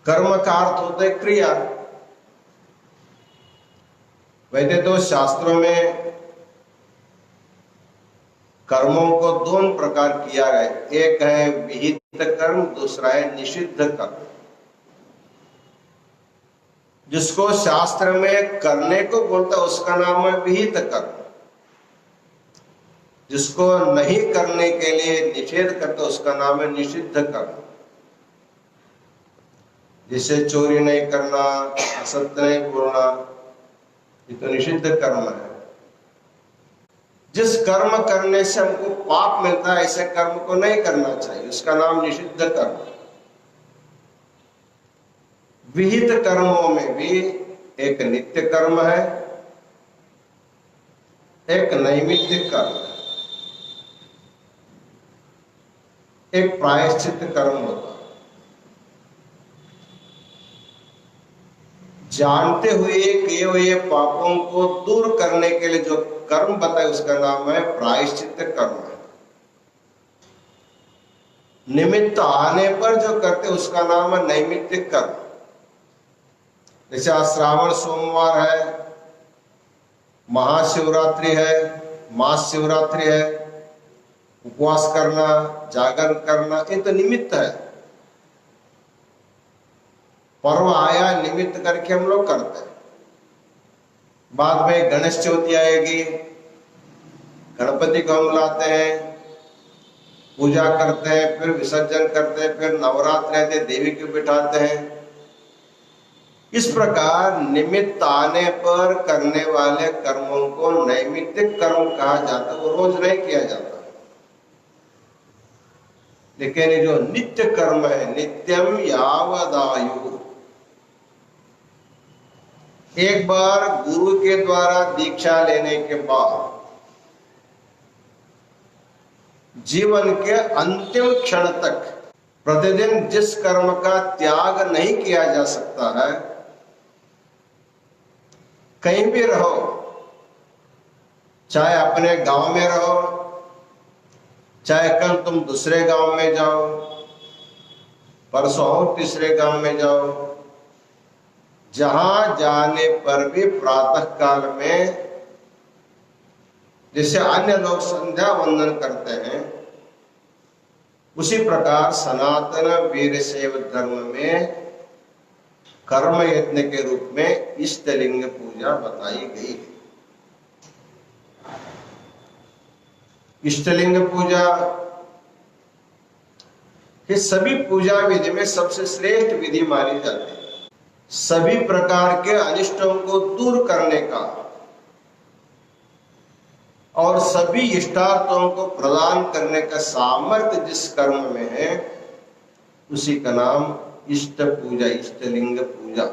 कर्म का अर्थ होता है क्रिया। वैसे तो शास्त्रों में कर्मों को दोनों प्रकार किया गया, एक है विहित कर्म, दूसरा है निषिद्ध कर्म। जिसको शास्त्र में करने को बोलता है उसका नाम है विहित कर्म, जिसको नहीं करने के लिए निषेध करता उसका नाम है निषिद्ध कर्म। जिसे चोरी नहीं करना, असत्य नहीं बोलना, ये तो निषिद्ध कर्म है। जिस कर्म करने से हमको पाप मिलता है ऐसे कर्म को नहीं करना चाहिए, उसका नाम निषिद्ध कर्म। विहित कर्मों में भी एक नित्य कर्म है, एक नैमित्तिक कर्म है, एक प्रायश्चित कर्म होता है। जानते हुए किए हुए पापों को दूर करने के लिए जो कर्म बताए उसका नाम है प्रायश्चित कर्म है। निमित्त आने पर जो करते उसका नाम है नैमित्तिक कर्म। जैसे आज श्रावण सोमवार है, महाशिवरात्रि है, महाशिवरात्रि है, उपवास करना, जागरण करना, ये तो निमित्त है। पर्व आया निमित्त करके हम लोग करते हैं। बाद में गणेश चौथी आएगी, गणपति को हम लाते हैं, पूजा करते हैं, फिर विसर्जन करते हैं, फिर नवरात्र रहते देवी को बिठाते हैं। इस प्रकार निमित्त आने पर करने वाले कर्मों को नैमित्तिक कर्म कहा जाता है। वो रोज नहीं किया जाता। लेकिन ये जो नित्य कर्म है, नित्यम यावदायु, एक बार गुरु के द्वारा दीक्षा लेने के बाद जीवन के अंतिम क्षण तक प्रतिदिन जिस कर्म का त्याग नहीं किया जा सकता है, कहीं भी रहो, चाहे अपने गांव में रहो, चाहे कल तुम दूसरे गांव में जाओ, परसों और तीसरे गांव में जाओ, जहां जाने पर भी प्रातः काल में जैसे अन्य लोग संध्या वंदन करते हैं, उसी प्रकार सनातन वीरशैव धर्म में कर्म यज्ञ के रूप में इष्टलिंग पूजा बताई गई है। इष्टलिंग पूजा ये सभी पूजा विधि में सबसे श्रेष्ठ विधि मानी जाती है। सभी प्रकार के अनिष्टों को दूर करने का और सभी इष्टार्थों को प्रदान करने का सामर्थ्य जिस कर्म में है, उसी का नाम इष्ट पूजा, इष्टलिंग पूजा।